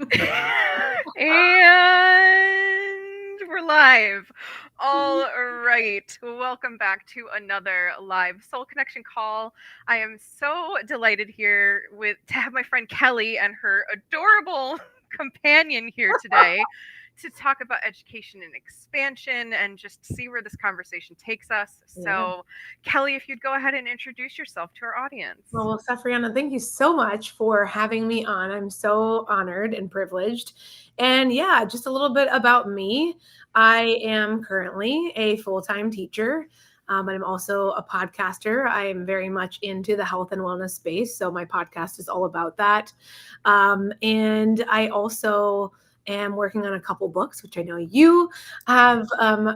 And we're live. All right. Welcome back to another live Soul Connection call. I am so delighted here to have my friend Kelly and her adorable companion here today to talk about education and expansion and just see where this conversation takes us. Yeah. So, Kelly, if you'd go ahead and introduce yourself to our audience. Well, Safrianna, thank you so much for having me on. I'm so honored and privileged. And yeah, just a little bit about me. I am currently a full-time teacher, but I'm also a podcaster. I am very much into the health and wellness space. So my podcast is all about that. And I also am working on a couple books, which I know you have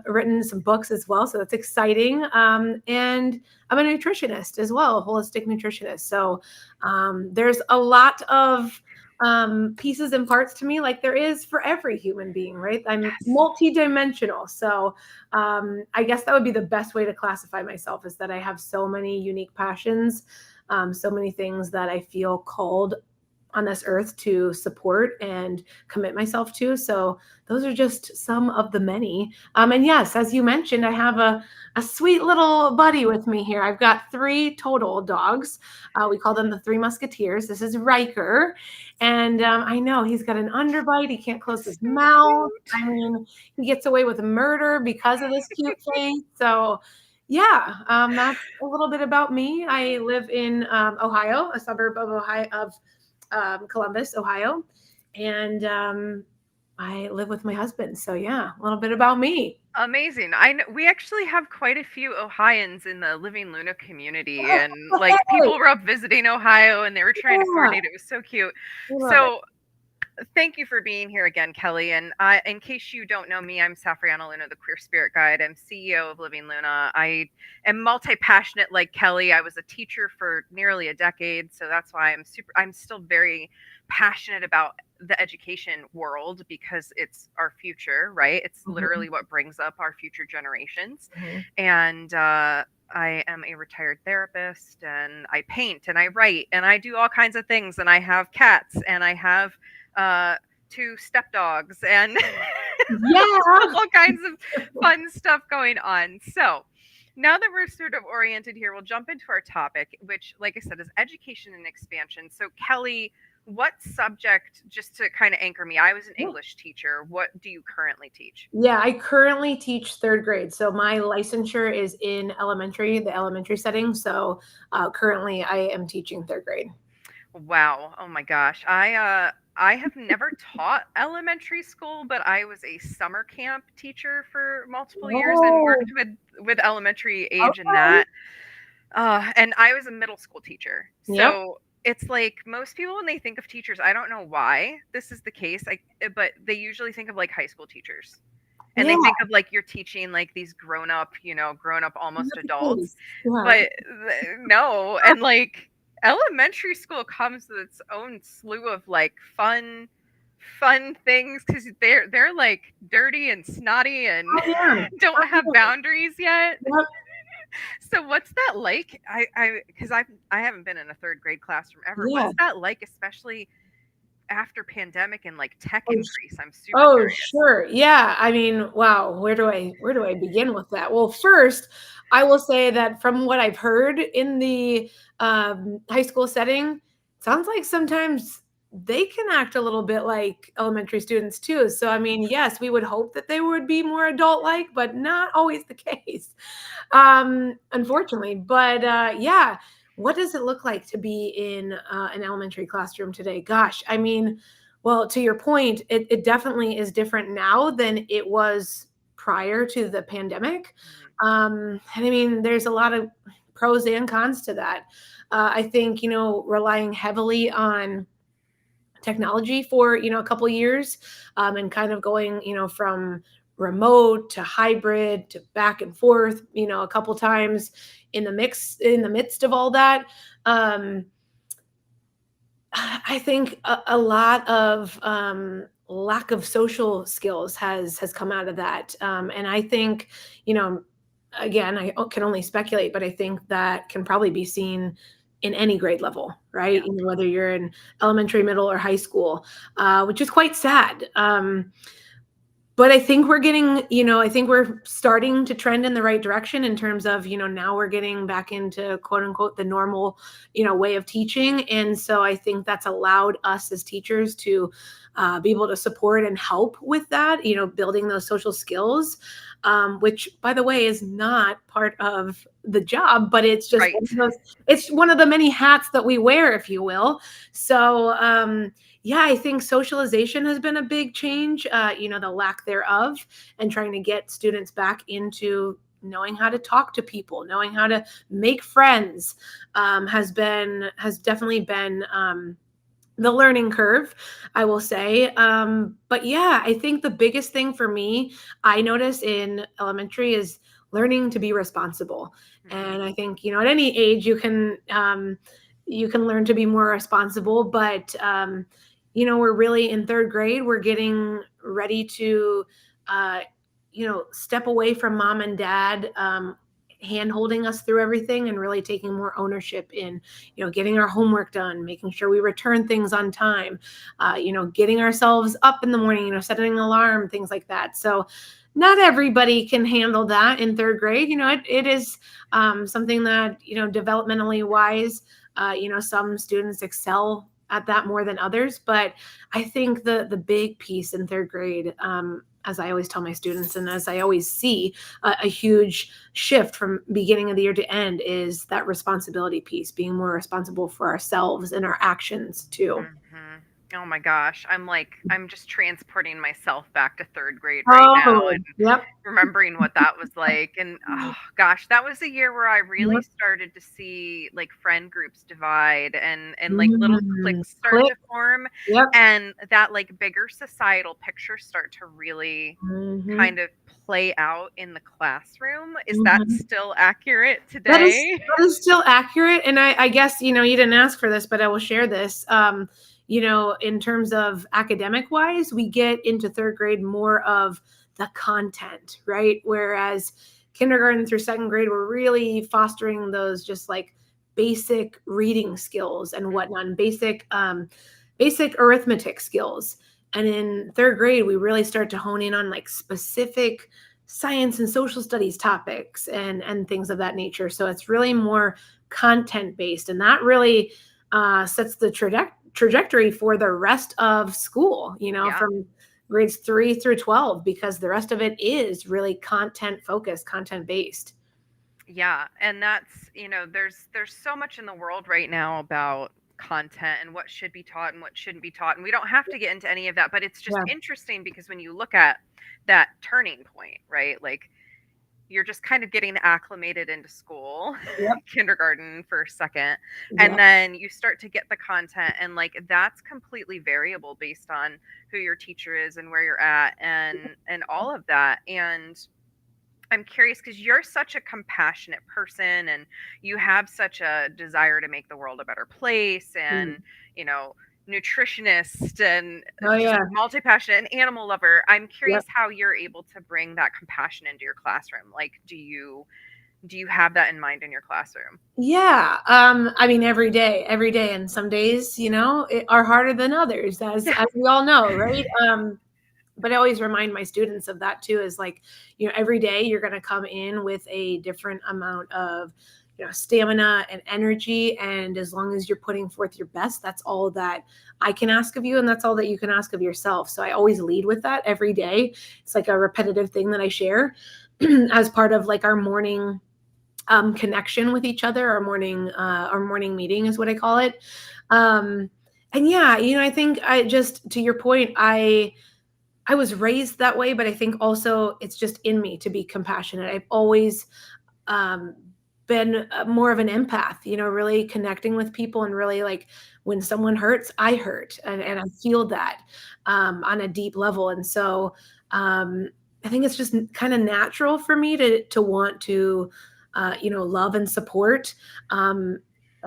written some books as well. So that's exciting. And I'm a nutritionist as well, a holistic nutritionist. So there's a lot of pieces and parts to me, like there is for every human being, right? I'm Yes. multidimensional. So I guess that would be the best way to classify myself, is that I have so many unique passions, so many things that I feel called on this earth to support and commit myself to. So those are just some of the many. And yes, as you mentioned, I have a sweet little buddy with me here. I've got 3 total dogs. We call them the 3 Musketeers. This is Riker. And I know he's got an underbite. He can't close his So mouth. cute. I mean, he gets away with murder because of this cute face. So yeah, that's a little bit about me. I live in Ohio, a suburb of Ohio, of Columbus, Ohio, and I live with my husband. So yeah, a little bit about me. Amazing. I know we actually have quite a few Ohioans in the Living Luna community, and like people were up visiting Ohio and they were trying to Yeah, coordinate. It was so cute. I love it. So thank you for being here again, Kelly. And in case you don't know me, I'm Safrianna Lughna, the Queer Spirit Guide. I'm CEO of Living Luna. I am multi-passionate like Kelly. I was a teacher for nearly a decade, so that's why I'm still very passionate about the education world because it's our future, right? It's Mhm, literally what brings up our future generations. mhm. And I am a retired therapist, and I paint and I write and I do all kinds of things, and I have cats and I have uh, 2 stepdogs and Yeah. all kinds of fun stuff going on. So, now that we're sort of oriented here, we'll jump into our topic, which, like I said, is education and expansion. So, Kelly, what subject, just to kind of anchor me, I was an English teacher. What do you currently teach? Yeah, I currently teach 3rd grade. So my licensure is in the elementary setting. So currently I am teaching 3rd grade. Wow. Oh my gosh. I have never taught elementary school, but I was a summer camp teacher for multiple years and Oh, worked with elementary age in okay. that. And I was a middle school teacher. Yep. So it's like most people when they think of teachers, I don't know why this is the case, but they usually think of like high school teachers. And Yeah, they think of like you're teaching like these grown up almost that's the case. adults. Yeah. But no, and like elementary school comes with its own slew of like fun things because they're like dirty and snotty and Oh yeah. don't have Absolutely. boundaries yet. Yep. So what's that like? Because I haven't been in a third grade classroom ever. Yeah. What's that like, especially after pandemic and like tech Oh, increase? I'm super oh, curious. sure. Yeah. I mean, wow, where do I begin with that? Well, first, I will say that from what I've heard in the high school setting, sounds like sometimes they can act a little bit like elementary students too. So, I mean, yes, we would hope that they would be more adult-like, but not always the case, unfortunately. But yeah, what does it look like to be in an elementary classroom today? Gosh, I mean, well, to your point, it definitely is different now than it was prior to the pandemic. Mhm. And I mean, there's a lot of pros and cons to that. I think, relying heavily on technology for, a couple years, and kind of going, from remote to hybrid to back and forth, a couple times in the midst of all that. Um, I think a lot of lack of social skills has come out of that, and I think, you know, again, I can only speculate, but I think that can probably be seen in any grade level, right? Yeah. Whether you're in elementary, middle, or high school, which is quite sad. But I think we're getting, I think we're starting to trend in the right direction in terms of, now we're getting back into quote unquote the normal, way of teaching. And so I think that's allowed us as teachers to be able to support and help with that, building those social skills, which by the way is not part of the job, but it's just Right. it's one of the many hats that we wear, if you will. So, yeah, I think socialization has been a big change, the lack thereof, and trying to get students back into knowing how to talk to people, knowing how to make friends, has definitely been the learning curve, I will say. But yeah, I think the biggest thing for me, I notice in elementary is learning to be responsible. And I think, at any age you can learn to be more responsible, but we're really in third grade, we're getting ready to uh, step away from mom and dad hand holding us through everything and really taking more ownership in getting our homework done, making sure we return things on time, getting ourselves up in the morning, setting an alarm, things like that. So not everybody can handle that in third grade. It is something that developmentally wise, some students excel at that more than others, but I think the big piece in third grade, as I always tell my students and as I always see a huge shift from beginning of the year to end, is that responsibility piece, being more responsible for ourselves and our actions too. Mhm. Oh my gosh. I'm just transporting myself back to 3rd grade right now Oh, and yep. remembering what that was like. And oh gosh, that was a year where I really Yep. started to see like friend groups divide and like little cliques start Click. to form Yep. and that like bigger societal picture start to really Hmm. kind of play out in the classroom. Is that Hmm. still accurate That is today? that is still accurate, and I guess you didn't ask for this, but I will share this. In terms of academic wise, we get into third grade more of the content, right? Whereas kindergarten through second grade, we're really fostering those just like basic reading skills and whatnot, and basic arithmetic skills. And in third grade, we really start to hone in on like specific science and social studies topics and things of that nature. So it's really more content based, and that really sets the trajectory for the rest of school. Yeah. From grades 3 through 12, because the rest of it is really content focused, content based. Yeah, and that's, there's so much in the world right now about content and what should be taught and what shouldn't be taught. And we don't have to get into any of that, but it's just Yeah. interesting because when you look at that turning point, right? Like you're just kind of getting acclimated into school, Yep. kindergarten for a second, and Yep. then you start to get the content and like that's completely variable based on who your teacher is and where you're at and all of that. And I'm curious because you're such a compassionate person and you have such a desire to make the world a better place and, Mm. you know, nutritionist and Oh just yeah. multi-passionate and animal lover. I'm Yep. curious how you're able to bring that compassion into your classroom. Like, do you have that in mind in your classroom? Yeah. I mean, every day, and some days, are harder than others, as we all know, right? But I always remind my students of that too, is like, every day you're going to come in with a different amount of, stamina and energy. And as long as you're putting forth your best, that's all that I can ask of you. And that's all that you can ask of yourself. So I always lead with that every day. It's like a repetitive thing that I share as part of like our morning connection with each other. Our morning meeting is what I call it. And yeah, I think I just, to your point, I was raised that way, but I think also it's just in me to be compassionate. I've always um, been more of an empath, really connecting with people, and really like when someone hurts, I hurt, and I Yes. feel that on a deep level. And so I think it's just kind of natural for me to want to, love and support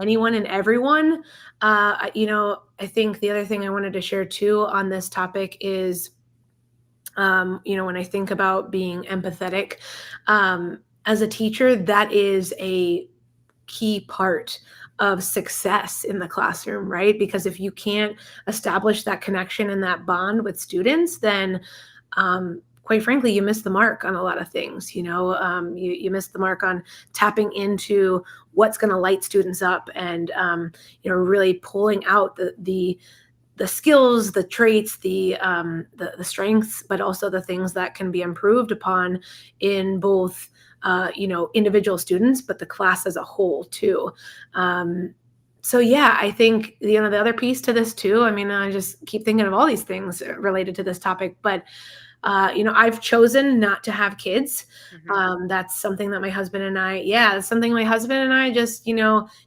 anyone and everyone. I think the other thing I wanted to share too on this topic is, when I think about being empathetic, as a teacher, that is a key part of success in the classroom, right? Because if you can't establish that connection and that bond with students, then quite frankly, you miss the mark on a lot of things. You miss the mark on tapping into what's going to light students up, and really pulling out the skills, the traits, the strengths, but also the things that can be improved upon in both individual students, but the class as a whole too. So yeah, I think the other piece to this too. I mean, I just keep thinking of all these things related to this topic, but I've chosen not to have kids. That's something that my husband and I just,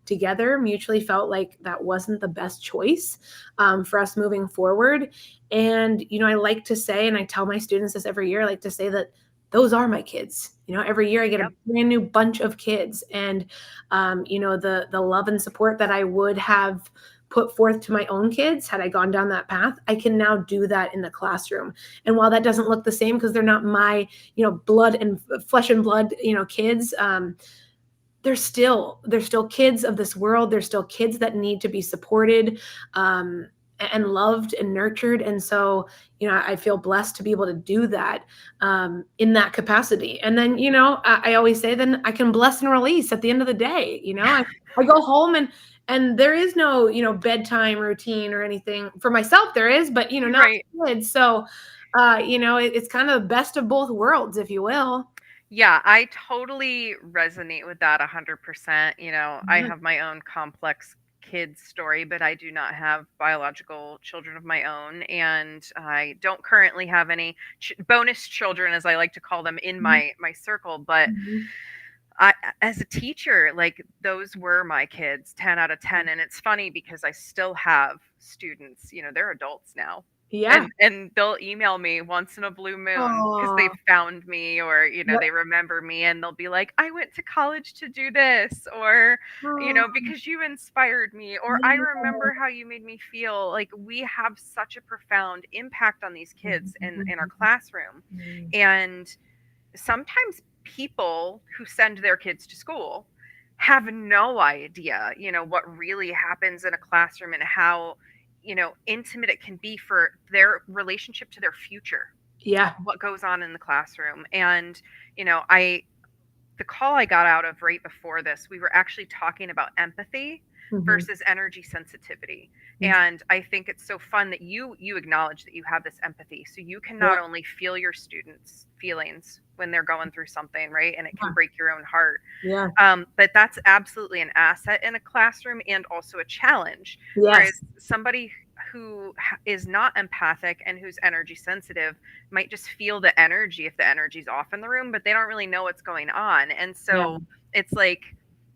together mutually felt like that wasn't the best choice for us moving forward. And, I like to say, and I tell my students this every year, I like to say that those are my kids. Every year I get a brand new bunch of kids, and, the love and support that I would have put forth to my own kids had I gone down that path, I can now do that in the classroom. And while that doesn't look the same because they're not my, blood and flesh and blood, kids, they're still kids of this world. They're still kids that need to be supported and loved and nurtured. And so, I feel blessed to be able to do that in that capacity. And then, I always say, then I can bless and release at the end of the day. I go home and there is no, bedtime routine or anything for myself. There is, but, not for kids. So, it's kind of the best of both worlds, if you will. Yeah, I totally resonate with that 100%. I have my own complex kids story, but I do not have biological children of my own, and I don't currently have any bonus children, as I like to call them, in my circle. But I, as a teacher, like, those were my kids, 10 out of 10. And it's funny because I still have students, they're adults now. Yeah. And they'll email me once in a blue moon because they found me, or, they remember me, and they'll be like, I went to college to do this, or, because you inspired me, or I remember how you made me feel. Like, we have such a profound impact on these kids in our classroom. And sometimes people who send their kids to school have no idea, what really happens in a classroom, and how, intimate it can be for their relationship to their future. Yeah. What goes on in the classroom. And, the call I got out of right before this, we were actually talking about empathy versus energy sensitivity. And I think it's so fun that you acknowledge that you have this empathy, so you can not only feel your students' feelings when they're going through something, right, and it can break your own heart, but that's absolutely an asset in a classroom, and also a challenge. Whereas somebody who is not empathic and who's energy sensitive might just feel the energy if the energy's off in the room, but they don't really know what's going on. And so it's like,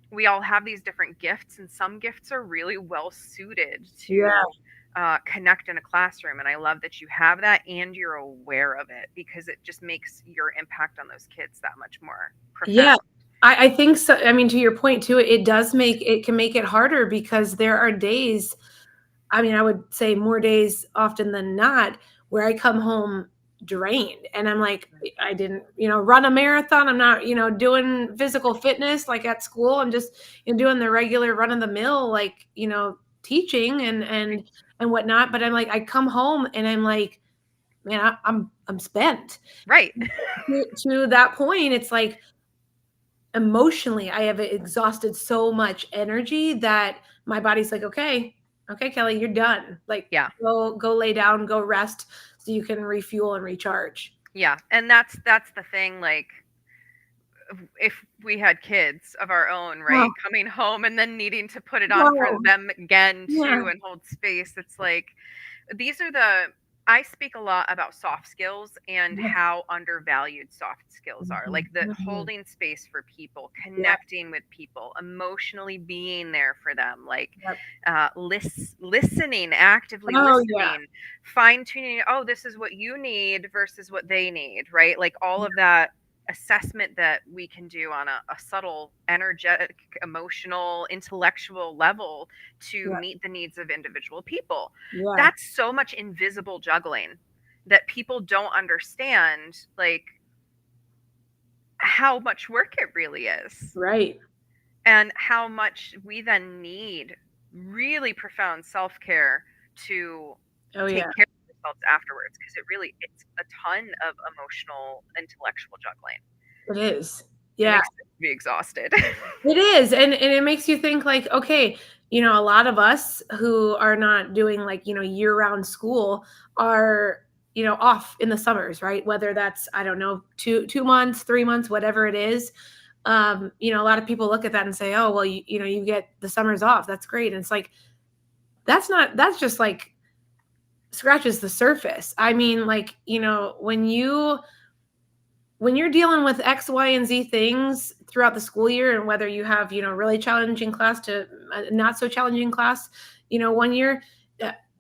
we all have these different gifts, and some gifts are really well suited to connect in a classroom. And I love that you have that and you're aware of it, because it just makes your impact on those kids that much more profound. Yeah, I think so. I mean, to your point too, it can make it harder, because there are days, I mean, I would say more days often than not, where I come home drained, and I'm like, I didn't, run a marathon. I'm not, doing physical fitness like at school. I'm just doing the regular run of the mill, like, teaching and whatnot. But I'm like, I come home and I'm like, man, I'm spent. Right. To that point, it's like, emotionally, I have exhausted so much energy that my body's like, okay, Kelly, you're done. Like, go lay down, go rest, so you can refuel and recharge. Yeah. And that's the thing. Like, if we had kids of our own, right, coming home and then needing to put it on for them again too, and hold space, it's like, I speak a lot about soft skills and how undervalued soft skills are. Like, the holding space for people, connecting with people, emotionally being there for them, like listening, actively listening, fine tuning. Oh, this is what you need versus what they need, right? Like, all of that assessment that we can do on a subtle, energetic, emotional, intellectual level to meet the needs of individual people. That's so much invisible juggling that people don't understand, like, how much work it really is. Right. and how much we then need really profound self-care to take yeah, care of ourselves afterwards, because it's a ton of emotional, intellectual juggling. it is. It Yeah. makes sense to be exhausted. It is, and it makes you think like, okay, a lot of us who are not doing like, year-round school are, off in the summers, right? Whether that's, I don't know, 2 months, 3 months, whatever it is. A lot of people look at that and say, oh, well, you get the summers off. That's great. And it's like, that's just like scratches the surface. I mean, like, when you're dealing with X, Y, and Z things throughout the school year, and whether you have, really challenging class to not so challenging class, 1 year,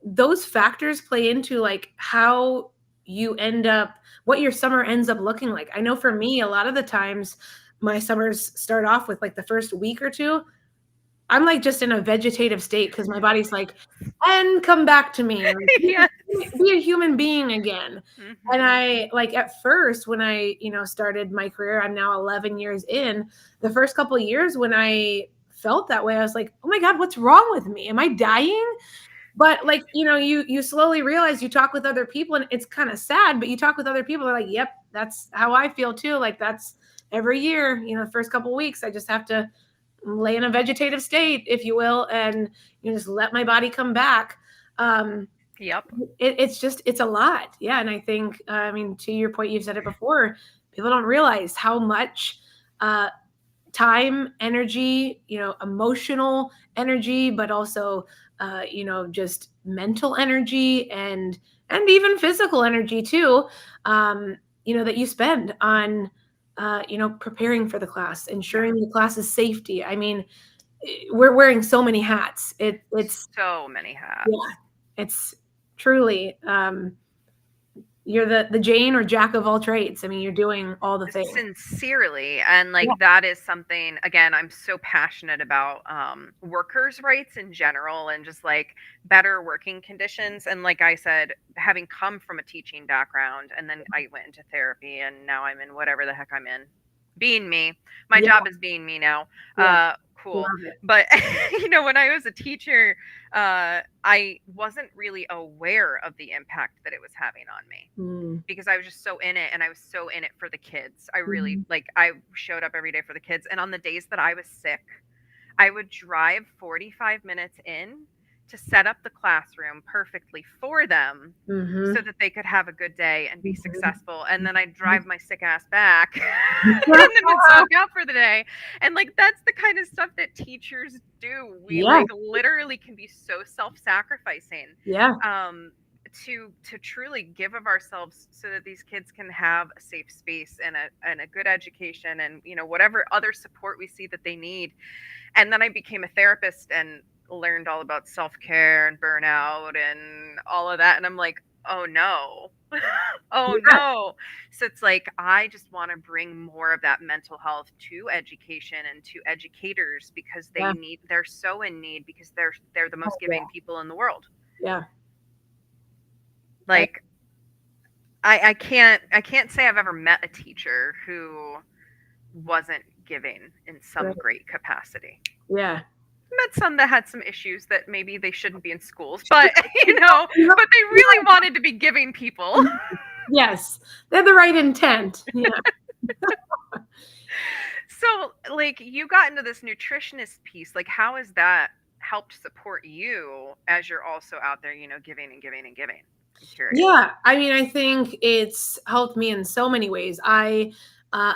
those factors play into like how you end up, what your summer ends up looking like. I know for me, a lot of the times my summers start off with like the first week or two, I'm like just in a vegetative state because my body's like, and come back to me, like, Yes. be a human being again. And Mhm. I like at first when I, started my career, I'm now 11 years in. The first couple of years when I felt that way, I was like, oh my God, what's wrong with me? Am I dying? But like, you slowly realize, you talk with other people and it's kind of sad, but you talk with other people, they're like, yep, that's how I feel too. Like that's every year, the first couple of weeks, I just have to lay in a vegetative state, if you will, and just let my body come back. Yep. It's a lot. Yeah. And I think, I mean, to your point, you've said it before, people don't realize how much time, energy, emotional energy, but also, just mental energy and even physical energy too, that you spend on, preparing for the class, ensuring the class's safety. I mean, we're wearing so many hats. It's So many hats. yeah, it's truly, you're the Jane or Jack of all trades. I mean, you're doing all the things. Sincerely, and like Yeah. that is something, again, I'm so passionate about, workers' rights in general, and just like better working conditions. And like I said, having come from a teaching background, and then I went into therapy, and now I'm in whatever the heck I'm in, being me. My Yeah. job is being me now. Yeah. Cool. Love it. But when I was a teacher, I wasn't really aware of the impact that it was having on me, Mm. because I was just so in it, and I was so in it for the kids. I really, Mhm. like, I showed up every day for the kids. And on the days that I was sick, I would drive 45 minutes in to set up the classroom perfectly for them so Mhm. that they could have a good day and be Mhm. successful. And then I'd Mhm. drive my sick ass back and then would zone out for the day. And like, that's the kind of stuff that teachers do. We Yeah. like literally can be so self-sacrificing, Yeah. to truly give of ourselves so that these kids can have a safe space and a good education, and whatever other support we see that they need. And then I became a therapist and learned all about self-care and burnout and all of that, and I'm like, oh no. Oh Yeah. no. So it's like, I just want to bring more of that mental health to education and to educators, because Yeah. they're so in need, because they're the Oh, most yeah. giving people in the world. Yeah. I Like, I can't say I've ever met a teacher who wasn't giving in some right. great capacity. Yeah. Met some that had some issues that maybe they shouldn't be in schools, but Yeah. but they really wanted to be giving people. Yes. They have the right intent. Yeah. So, like, you got into this nutritionist piece. Like, how has that helped support you as you're also out there, giving and giving and giving? I'm curious. Yeah, I mean, I think it's helped me in so many ways. I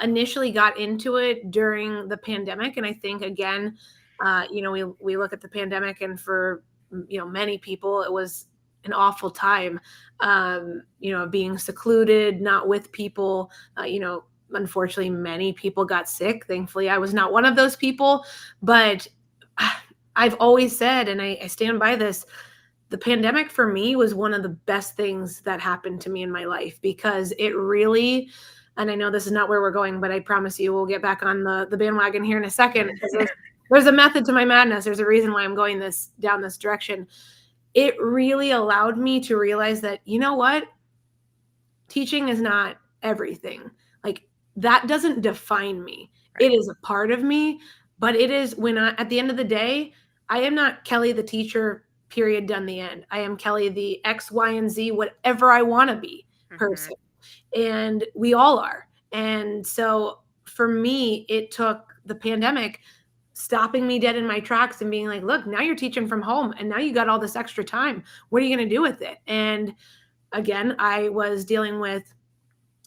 initially got into it during the pandemic, and I think again, we look at the pandemic, and for many people, it was an awful time. Being secluded, not with people. Unfortunately, many people got sick. Thankfully, I was not one of those people, but I've always said, and I stand by this, the pandemic for me was one of the best things that happened to me in my life, because it really, and I know this is not where we're going, but I promise you we'll get back on the bandwagon here in a second, because there's a method to my madness. There's a reason why I'm going down this direction. It really allowed me to realize that, you know what? Teaching is not everything. Like, that doesn't define me. Right. It is a part of me, But it is at the end of the day, I am not Kelly, the teacher, period, done the end. I am Kelly, the X, Y, and Z, whatever I want to be person. And we all are. And so for me, it took the pandemic stopping me dead in my tracks and being like, look, now you're teaching from home and now you got all this extra time. What are you going to do with it? And again, I was dealing with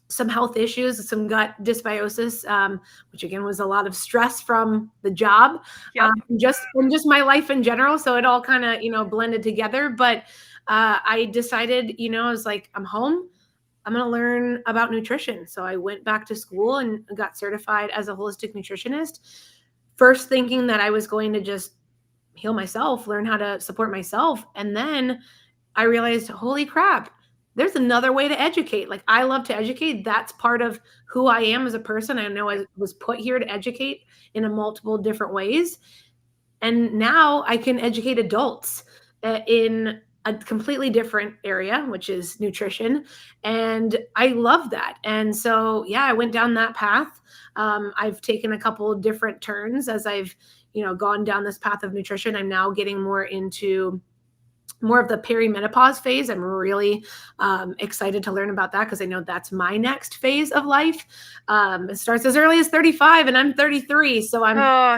some health issues, some gut dysbiosis, which again was a lot of stress from the job, just my life in general. So it all kind of, blended together. But I decided, I was like, I'm home. I'm going to learn about nutrition. So I went back to school and got certified as a holistic nutritionist, first thinking that I was going to just heal myself, learn how to support myself. And then I realized, holy crap, there's another way to educate. Like, I love to educate. That's part of who I am as a person. I know I was put here to educate in a multiple different ways. And now I can educate adults in a completely different area, which is nutrition. And I love that. And so, yeah, I went down that path. I've taken a couple of different turns as I've, gone down this path of nutrition. I'm now getting more into more of the perimenopause phase. I'm really excited to learn about that because I know that's my next phase of life. It starts as early as 35 and I'm 33. So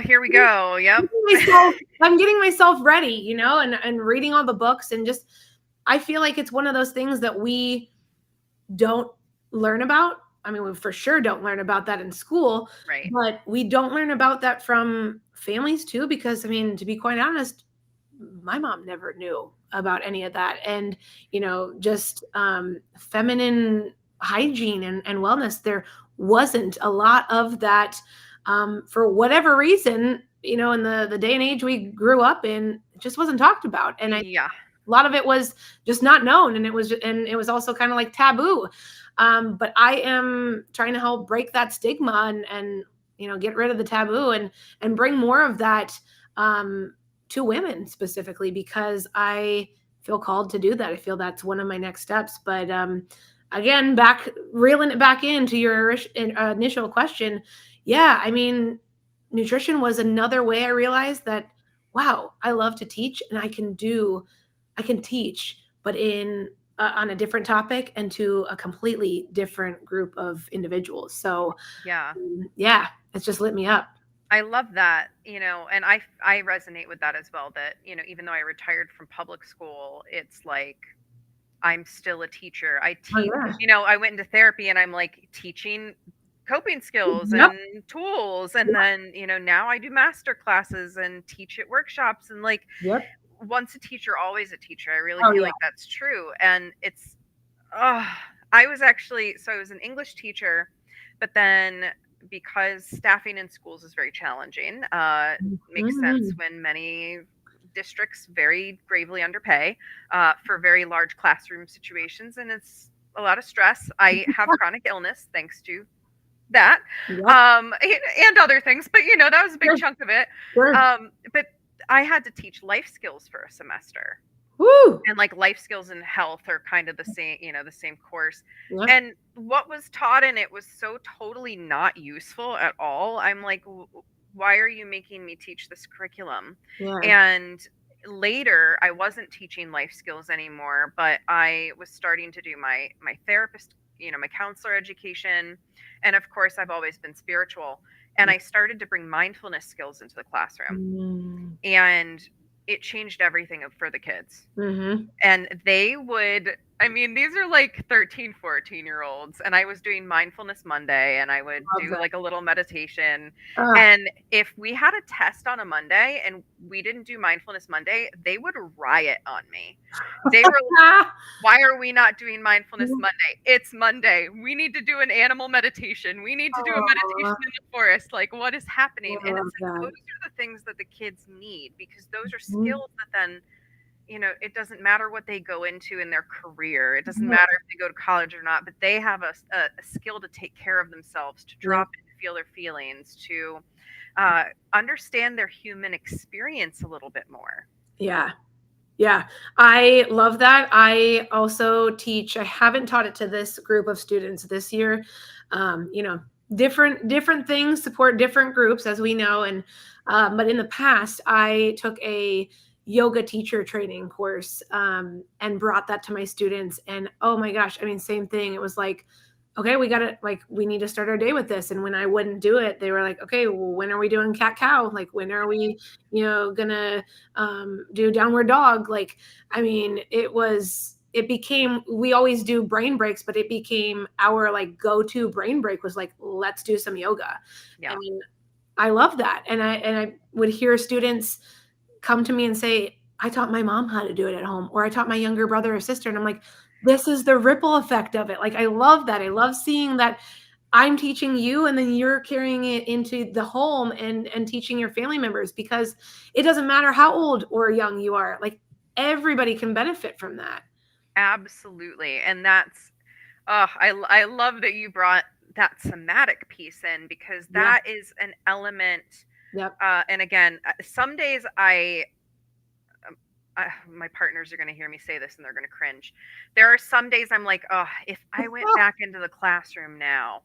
here we go. Yep. I'm getting myself ready, and reading all the books, and just, I feel like it's one of those things that we don't learn about. I mean, we for sure don't learn about that in school, right? But we don't learn about that from families too, because I mean, to be quite honest, my mom never knew about any of that. And, just feminine hygiene and wellness, there wasn't a lot of that for whatever reason, in the day and age we grew up in, it just wasn't talked about. And a lot of it was just not known. And it was also kind of like taboo. But I am trying to help break that stigma and get rid of the taboo and bring more of that to women specifically, because I feel called to do that. I feel that's one of my next steps. But again, reeling it back into your initial question. Yeah, I mean, nutrition was another way I realized that, wow, I love to teach, and I can teach, but on a different topic and to a completely different group of individuals. So yeah, it's just lit me up. I love that, and I resonate with that as well, that, even though I retired from public school, it's like I'm still a teacher. I teach, I went into therapy and I'm like teaching coping skills and tools. And then, now I do master classes and teach at workshops, and like, once a teacher, always a teacher. I really feel like that's true. And it's, I was an English teacher, but then because staffing in schools is very challenging, makes sense when many districts very gravely underpay for very large classroom situations, and it's a lot of stress. I have chronic illness thanks to that, and other things, but that was a big chunk of it. But I had to teach life skills for a semester. Woo! And like life skills and health are kind of the same, the same course. And what was taught in it was so totally not useful at all. I'm like, why are you making me teach this curriculum? And later, I wasn't teaching life skills anymore, but I was starting to do my therapist, my counselor education. And of course, I've always been spiritual. And I started to bring mindfulness skills into the classroom. And it changed everything for the kids. And they would, these are like 13, 14-year-olds. And I was doing Mindfulness Monday, and I would do like a little meditation. And if we had a test on a Monday and we didn't do Mindfulness Monday, they would riot on me. They were like, why are we not doing Mindfulness Monday? It's Monday. We need to do an animal meditation. We need to do a meditation in the forest. Like, what is happening? And it's like, those are the things that the kids need, because those are skills that then, it doesn't matter what they go into in their career. It doesn't matter if they go to college or not, but they have a skill to take care of themselves, to drop in, feel their feelings, to understand their human experience a little bit more. Yeah, I love that. I also teach, I haven't taught it to this group of students this year. different things support different groups, as we know. And but in the past, I took a yoga teacher training course, and brought that to my students. And oh my gosh, I mean, same thing. It was like, okay, we need to start our day with this. And when I wouldn't do it, they were like, okay, well, when are we doing cat cow? Like, when are we, gonna do downward dog? Like, I mean, it became, we always do brain breaks, but it became our like go-to brain break was like, let's do some yoga. Yeah. And I love that. And I would hear students come to me and say, I taught my mom how to do it at home, or I taught my younger brother or sister. And I'm like, this is the ripple effect of it. Like, I love that. I love seeing that I'm teaching you and then you're carrying it into the home and teaching your family members, because it doesn't matter how old or young you are. Like, everybody can benefit from that. Absolutely. And that's, oh, I love that you brought that somatic piece in, because Yeah. that is an element. Yep. And again, some days my partners are going to hear me say this and they're going to cringe. There are some days I'm like, oh, if I went back into the classroom now,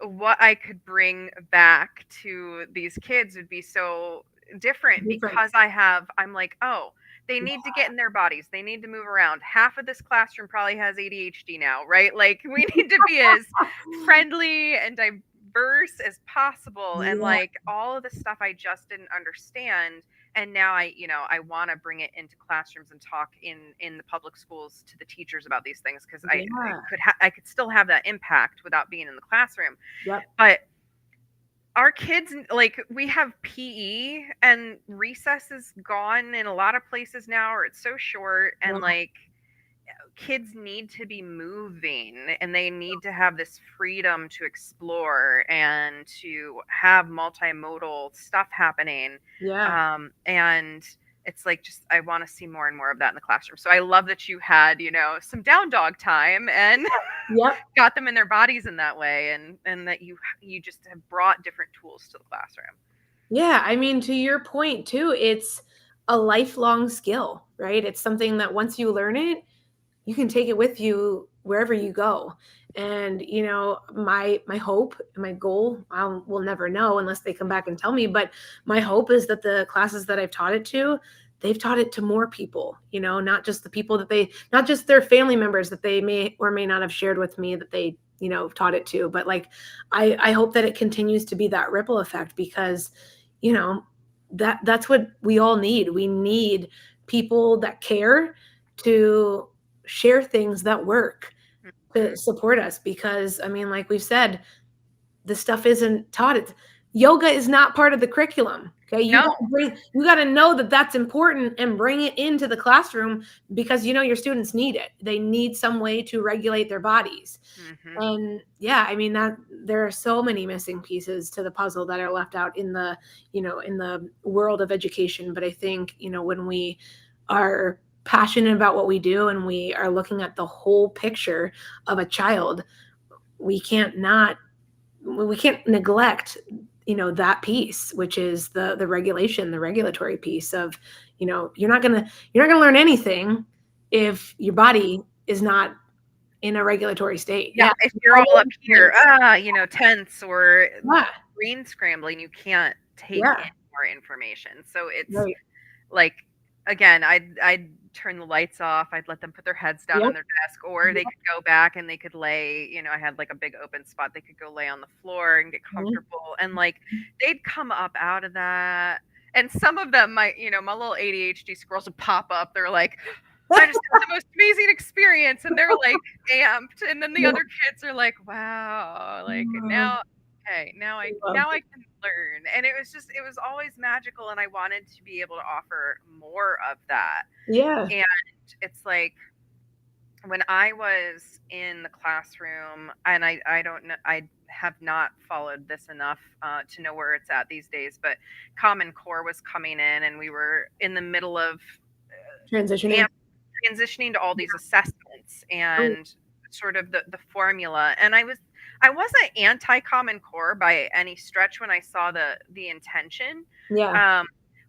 what I could bring back to these kids would be so different, because I'm like, oh, they need to get in their bodies. They need to move around. Half of this classroom probably has ADHD now, right? Like, we need to be as friendly and diverse as possible. And Yeah. like, all of the stuff I just didn't understand. And now I want to bring it into classrooms and talk in the public schools to the teachers about these things, because Yeah. I could still have that impact without being in the classroom. Yep. But our kids, like, we have PE and recess is gone in a lot of places now, or it's so short. And Yeah. like, kids need to be moving and they need to have this freedom to explore and to have multimodal stuff happening. Yeah. And it's like, just, I want to see more and more of that in the classroom. So I love that you had, some down dog time and Yep. got them in their bodies in that way, and that you just have brought different tools to the classroom. Yeah, I mean, to your point too, it's a lifelong skill, right? It's something that once you learn it, you can take it with you wherever you go. And my hope, my goal, we'll never know unless they come back and tell me, but my hope is that the classes that I've taught it to, they've taught it to more people, not just the people not just their family members that they may or may not have shared with me that they taught it to, but like, I hope that it continues to be that ripple effect, because that's what we all need. We need people that care to share things that work, to support us, because I mean, like we've said, this stuff isn't taught. Yoga is not part of the curriculum. Okay, you got to know that that's important and bring it into the classroom, because your students need it. They need some way to regulate their bodies. And yeah, I mean, that there are so many missing pieces to the puzzle that are left out in the in the world of education. But I think when we are passionate about what we do and we are looking at the whole picture of a child, we can't neglect that piece, which is the regulatory piece of you're not gonna learn anything if your body is not in a regulatory state. Yeah, if you're all up here, tense or brain scrambling, you can't take in more information. So it's like, again, I'd turn the lights off. I'd let them put their heads down on their desk, or they could go back and they could lay, I had like a big open spot. They could go lay on the floor and get comfortable. And like, they'd come up out of that. And some of them, my little ADHD squirrels would pop up. They're like, I just had the most amazing experience, and they're like amped. And then the other kids are like, wow, like now I can learn. And it was always magical, and I wanted to be able to offer more of that. Yeah. And it's like, when I was in the classroom, and I don't know, I have not followed this enough to know where it's at these days, but Common Core was coming in, and we were in the middle of transitioning to all these assessments and sort of the formula. And I wasn't anti Common Core by any stretch when I saw the intention.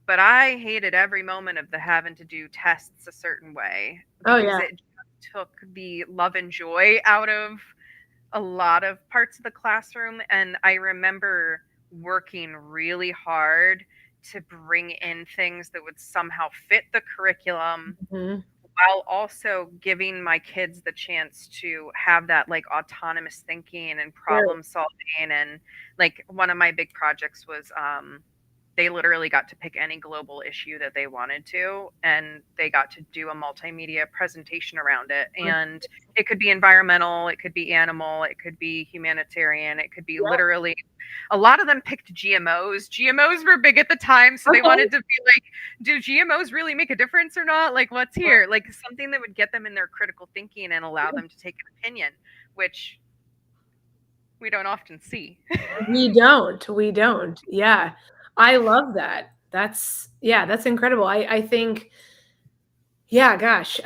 But I hated every moment of the having to do tests a certain way, because it just took the love and joy out of a lot of parts of the classroom, and I remember working really hard to bring in things that would somehow fit the curriculum Mhm. while also giving my kids the chance to have that like autonomous thinking and Sure. problem solving. And like one of my big projects was they literally got to pick any global issue that they wanted to, and they got to do a multimedia presentation around it. And it could be environmental, it could be animal, it could be humanitarian, it could be Yeah. literally, a lot of them picked GMOs were big at the time, so they Okay. wanted to be like, do GMOs really make a difference or not? Like, what's here? Like, something that would get them in their critical thinking and allow them to take an opinion, which we don't often see. We don't. We don't. Yeah. I love that. That's incredible. I think, yeah, gosh,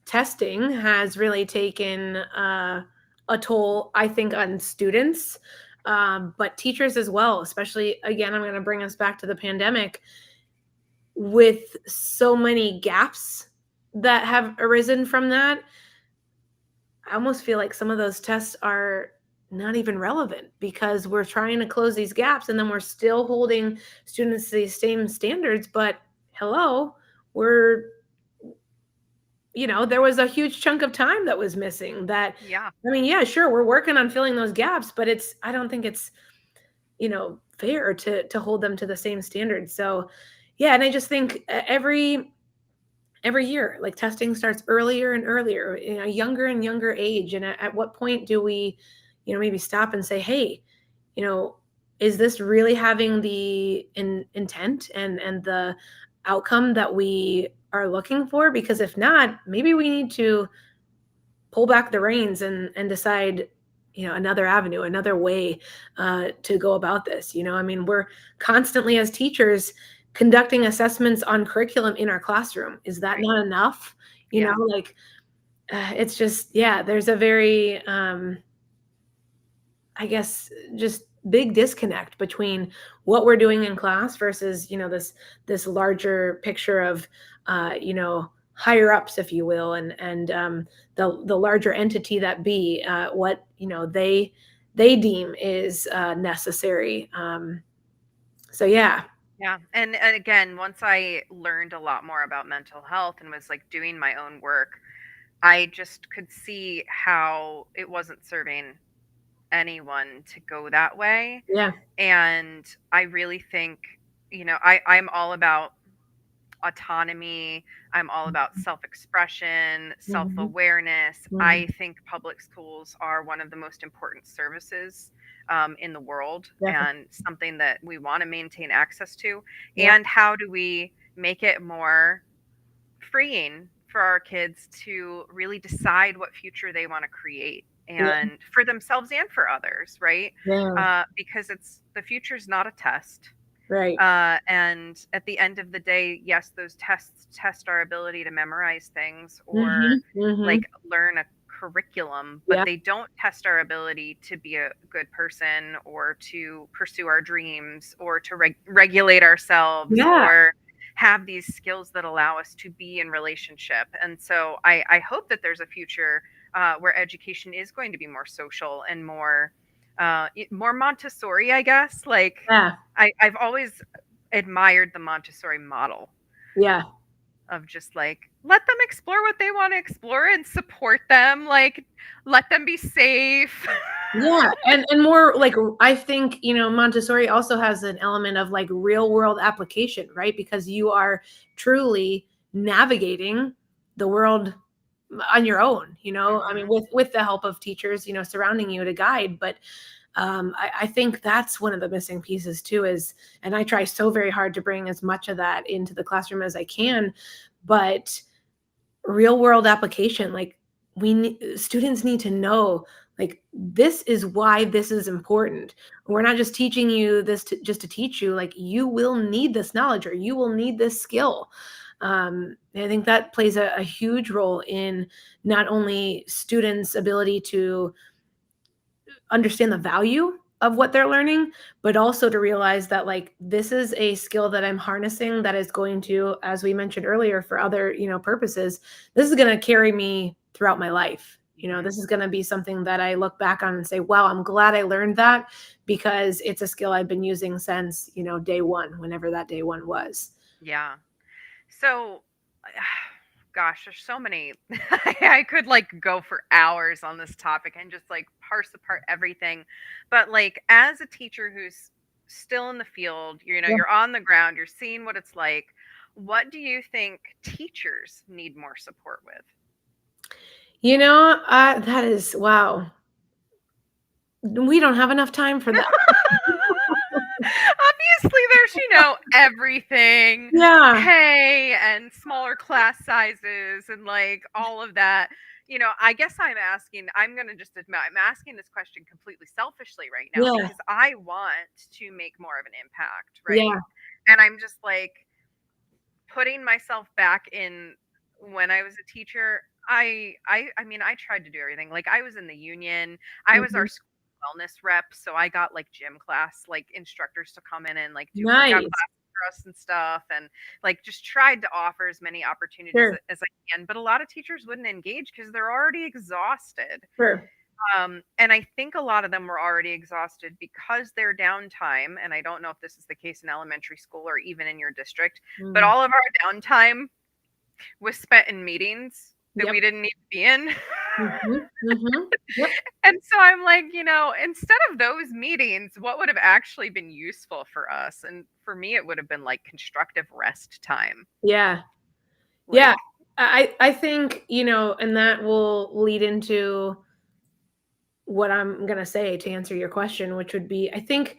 testing has really taken a toll, I think, on students, but teachers as well. Especially, again, I'm going to bring us back to the pandemic with so many gaps that have arisen from that. I almost feel like some of those tests are not even relevant because we're trying to close these gaps and then we're still holding students to these same standards. But hello, we're, there was a huge chunk of time that was missing that. Yeah. I mean, yeah, sure, we're working on filling those gaps, but I don't think it's, fair to hold them to the same standards. So, yeah, and I just think every year, like, testing starts earlier and earlier in a younger and younger age. And at what point do we, maybe stop and say, hey, you know is this really having the intent and the outcome that we are looking for? Because if not, maybe we need to pull back the reins and decide, another avenue, another way to go about this. I mean, we're constantly, as teachers, conducting assessments on curriculum in our classroom. Is that Right. not enough? Yeah. Like, it's just, yeah, there's a very I guess, just big disconnect between what we're doing in class versus, this larger picture of, higher ups, if you will, and the larger entity that be, what, they deem is necessary. So yeah. Yeah. And again, once I learned a lot more about mental health and was like doing my own work, I just could see how it wasn't serving anyone to go that way. Yeah. And I really think, I'm all about autonomy. I'm all about self expression, self Mhm. awareness. Mhm. I think public schools are one of the most important services in the world, Definitely. and something that we want to maintain access to. Yeah. And how do we make it more freeing for our kids to really decide what future they want to create, Yeah. and for themselves and for others, right? Yeah. Because it's the future's not a test. Right. And at the end of the day, yes, those tests test our ability to memorize things or Mhm. Mhm. like learn a curriculum, but Yeah. they don't test our ability to be a good person or to pursue our dreams or to regulate ourselves Yeah. or have these skills that allow us to be in relationship. And so I hope that there's a future where education is going to be more social and more Montessori, I guess. Like, Yeah. I've always admired the Montessori model Yeah. of just like let them explore what they want to explore and support them, like let them be safe. Yeah, and more like, I think, Montessori also has an element of like real world application, right? Because you are truly navigating the world on your own, I mean, Hmm. with the help of teachers, surrounding you to guide. But I think that's one of the missing pieces too, and I try so very hard to bring as much of that into the classroom as I can, but real world application, like, students need to know, like, this is why this is important. We're not just teaching you this just to teach you, like, you will need this knowledge or you will need this skill. I think that plays a huge role in not only students ability to understand the value of what they're learning, but also to realize that, like, this is a skill that I'm harnessing that is going to, as we mentioned earlier, for other, purposes. This is going to carry me throughout my life. Mhm. This is going to be something that I look back on and say, wow, I'm glad I learned that, because it's a skill I've been using since, day one, whenever that day one was. Yeah. So, gosh, there's so many. I could like go for hours on this topic and just like parse apart everything. But like, as a teacher who's still in the field, Yeah. you're on the ground, you're seeing what it's like. What do you think teachers need more support with? That is, wow. We don't have enough time for that. Obviously, there's, everything, Yeah. pay and smaller class sizes and like all of that. I guess I'm going to just admit, I'm asking this question completely selfishly right now Yeah. because I want to make more of an impact, right? Yeah. And I'm just like, putting myself back in when I was a teacher, I mean, I tried to do everything. Like I was in the union. I was our Mhm. school wellness rep, so I got like gym class, like instructors to come in and like do workout Nice. classes for us and stuff, and like just tried to offer as many opportunities Sure. as I can. But a lot of teachers wouldn't engage because they're already exhausted. Sure. And I think a lot of them were already exhausted because their downtime, and I don't know if this is the case in elementary school or even in your district, but Mm. all of our downtime was spent in meetings that we Yep. didn't need to be in. Mhm. Mhm. Yep. And so I'm like, instead of those meetings, what would have actually been useful for us? And for me, it would have been like constructive rest time. Yeah. Yeah. Like, I think, and that will lead into what I'm going to say to answer your question, which would be, I think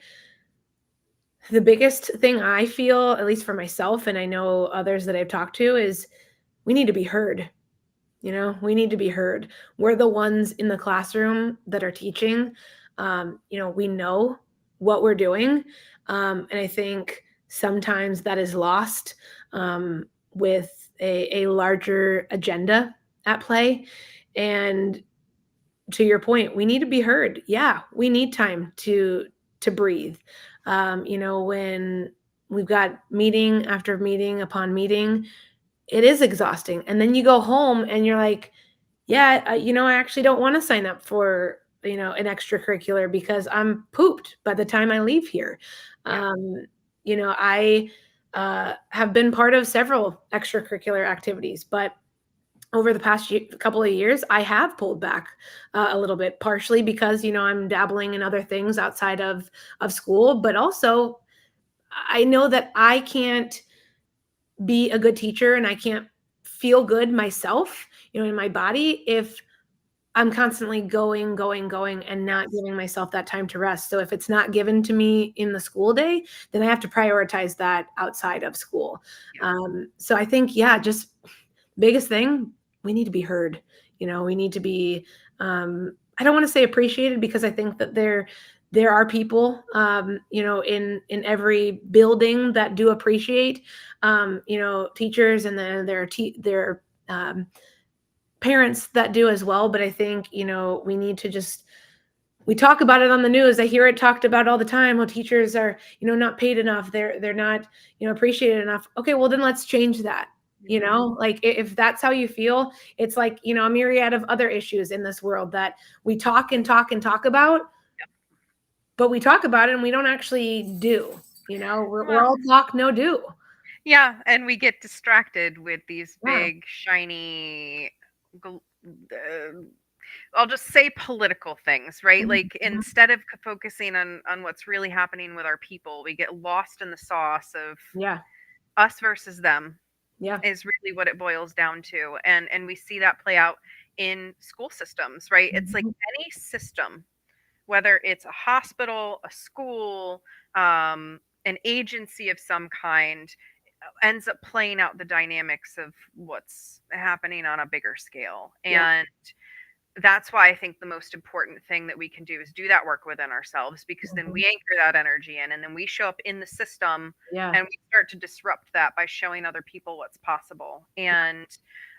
the biggest thing I feel, at least for myself, and I know others that I've talked to, is we need to be heard. We need to be heard. We're the ones in the classroom that are teaching. We know what we're doing. And I think sometimes that is lost with a larger agenda at play. And to your point, we need to be heard. Yeah, we need time to breathe. When we've got meeting after meeting upon meeting, it is exhausting. And then you go home and you're like, yeah, I actually don't want to sign up for, an extracurricular because I'm pooped by the time I leave here. yeah, I have been part of several extracurricular activities, but over the past couple of years, I have pulled back a little bit, partially because, I'm dabbling in other things outside of school, but also I know that I can't be a good teacher and I can't feel good myself, in my body if I'm constantly going, going, going and not yes, giving myself that time to rest. So if it's not given to me in the school day, then I have to prioritize that outside of school. yeah, So I think, yeah, just biggest thing, we need to be heard. We need to be, I don't want to say appreciated, because I think that there are people, in every building that do appreciate, teachers, and then there are parents that do as well. But I think, we need to just, we talk about it on the news. I hear it talked about all the time. Well, teachers are, not paid enough. They're not, appreciated enough. Okay, well then let's change that. hmm, Like if that's how you feel, it's like, a myriad of other issues in this world that we talk and talk and talk about, but we talk about it and we don't actually do. We're well, all talk, no do. yeah, and we get distracted with these Yeah. big, shiny, gl- uh, I'll just say political things, right? Mhm. Like Mhm. instead of focusing on what's really happening with our people, we get lost in the sauce of Yeah. us versus them Yeah. is really what it boils down to. And we see that play out in school systems, right? It's like Mhm. any system, whether it's a hospital, a school, an agency of some kind, ends up playing out the dynamics of what's happening on a bigger scale. Yeah. And that's why I think the most important thing that we can do is do that work within ourselves, because then Mhm. we anchor that energy in and then we show up in the system Yeah. and we start to disrupt that by showing other people what's possible. And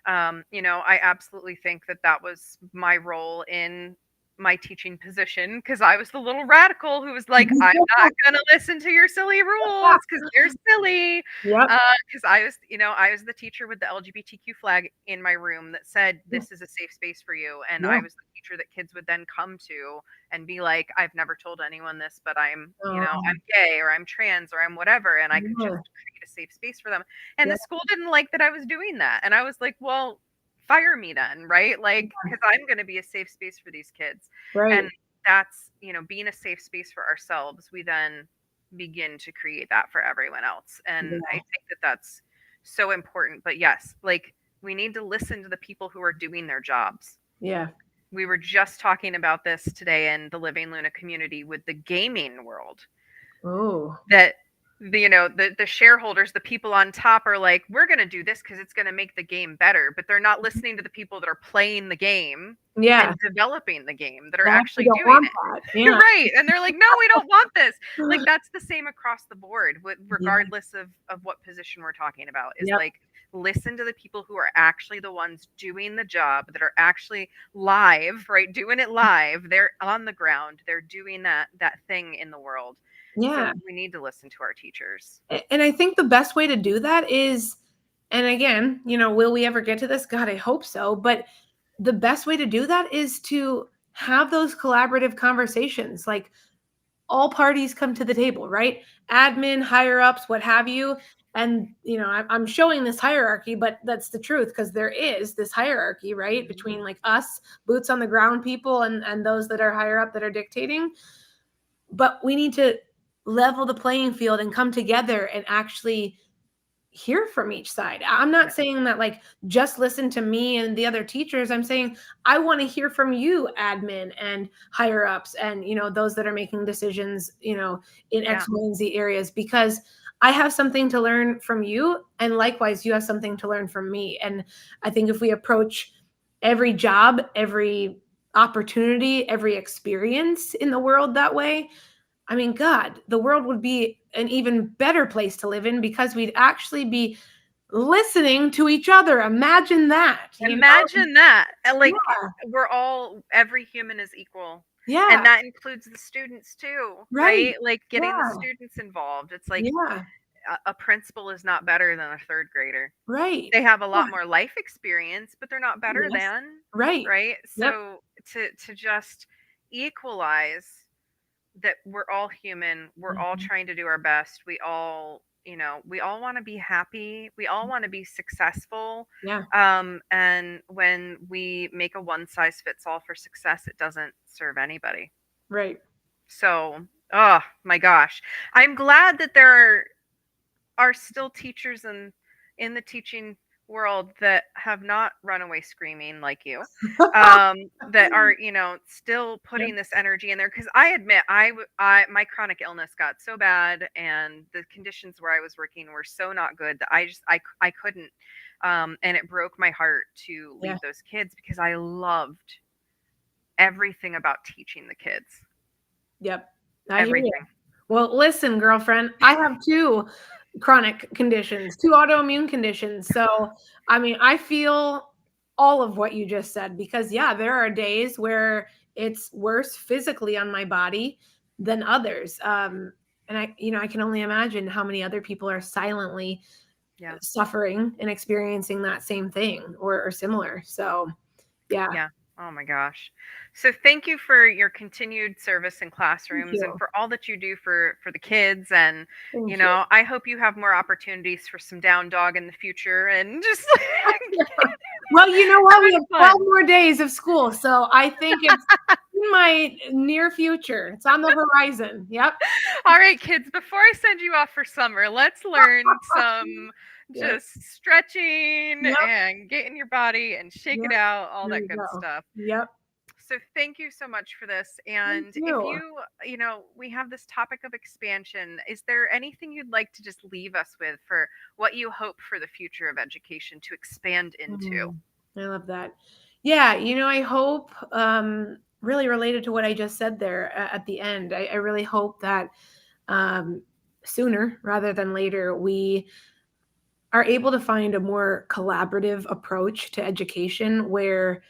I absolutely think that that was my role in my teaching position because I was the little radical who was like, I'm not gonna listen to your silly rules because they're silly. Yep. Because I was, I was the teacher with the LGBTQ flag in my room that said this is a safe space for you, and Yeah. I was the teacher that kids would then come to and be like, I've never told anyone this, but I'm, I'm gay or I'm trans or I'm whatever, and I could just create a safe space for them. And the school didn't like that I was doing that, and I was like, well, fire me then, right? Like, because I'm going to be a safe space for these kids. Right. And that's, being a safe space for ourselves, we then begin to create that for everyone else. And I think that that's so important. But yes, like, we need to listen to the people who are doing their jobs. Yeah. We were just talking about this today in the Living Luna community with the gaming world. Oh. That the shareholders, the people on top are like, we're going to do this because it's going to make the game better, but they're not listening to the people that are playing the game and developing the game that are actually doing it. Yeah. Right. And they're like, no, we don't want this. Like, that's the same across the board, regardless of what position we're talking about, is like, listen to the people who are actually the ones doing the job, that are actually live, right? Doing it live. They're on the ground. They're doing that thing in the world. Yeah. So we need to listen to our teachers. And I think the best way to do that is, and again, will we ever get to this? God, I hope so. But the best way to do that is to have those collaborative conversations. Like, all parties come to the table, right? Admin, higher ups, what have you. And, I'm showing this hierarchy, but that's the truth, because there is this hierarchy, right? Between like us, boots on the ground people, and those that are higher up that are dictating. But we need to level the playing field and come together and actually hear from each side. I'm not saying that like just listen to me and the other teachers. I'm saying I want to hear from you, admin and higher ups, and those that are making decisions, in X, Y, and Z areas, because I have something to learn from you, and likewise you have something to learn from me. And I think if we approach every job, every opportunity, every experience in the world that way, I mean, God, the world would be an even better place to live in, because we'd actually be listening to each other. Imagine that. Imagine that. Like, every human is equal. Yeah. And that includes the students too, right? Like, getting the students involved. It's like, a principal is not better than a third grader. Right. They have a lot more life experience, but they're not better than. Right. Right. So to just equalize that we're all human, we're all trying to do our best. We all want to be happy. We all want to be successful. Yeah. And when we make a one size fits all for success, it doesn't serve anybody. Right. So, oh my gosh, I'm glad that there are still teachers in the teaching world that have not run away screaming like you, that are still putting this energy in there. Because I admit, my chronic illness got so bad, and the conditions where I was working were so not good that I couldn't, and it broke my heart to leave those kids, because I loved everything about teaching the kids. Yep. Everything. Well, listen, girlfriend, I have 2 chronic conditions, 2 autoimmune conditions. So, I mean, I feel all of what you just said, because there are days where it's worse physically on my body than others. And I can only imagine how many other people are silently suffering and experiencing that same thing or similar. So, yeah. Oh my gosh. So thank you for your continued service in classrooms, and for all that you do for the kids. And, I hope you have more opportunities for some down dog in the future, and just Well, you know what? We have 12 more days of school. So I think it's in my near future. It's on the horizon. Yep. All right, kids, before I send you off for summer, let's learn some just stretching and get in your body and shake it out, all that good stuff. Yep. So thank you so much for this. And if we have this topic of expansion, is there anything you'd like to just leave us with for what you hope for the future of education to expand into? I love that. Yeah. I hope, really related to what I just said there at the end, I really hope that sooner rather than later, we are able to find a more collaborative approach to education, where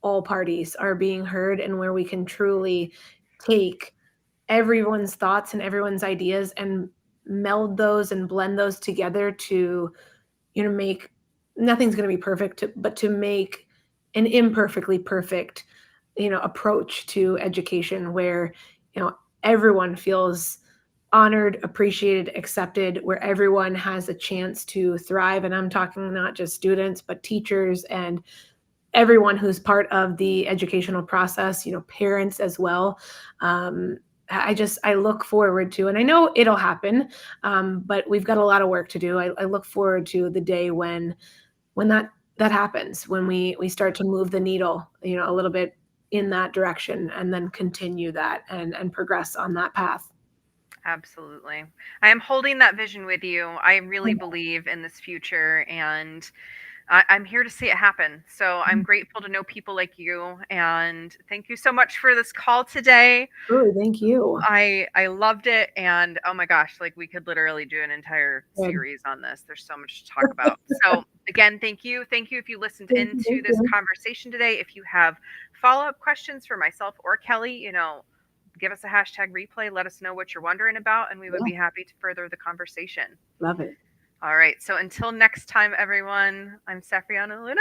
all parties are being heard and where we can truly take everyone's thoughts and everyone's ideas and meld those and blend those together to, make nothing's going to be perfect, but to make an imperfectly perfect, approach to education where, everyone feels honored, appreciated, accepted, where everyone has a chance to thrive. And I'm talking not just students, but teachers and everyone who's part of the educational process, parents as well. Um, I look forward to, and I know it'll happen, but we've got a lot of work to do. I look forward to the day when that happens, when we start to move the needle, a little bit in that direction, and then continue that and progress on that path. Absolutely. I am holding that vision with you. I really believe in this future, and I'm here to see it happen. So I'm grateful to know people like you. And thank you so much for this call today. Oh, thank you. I loved it. And oh my gosh, like we could literally do an entire Good. series on this. There's so much to talk about. So again, thank you. Thank you if you listened into Thank this you. conversation today. If you have follow-up questions for myself or Kelly, give us a hashtag replay. Let us know what you're wondering about, and we would Yeah, be happy to further the conversation. love it. All right. So until next time, everyone, I'm Safrianna Lughna,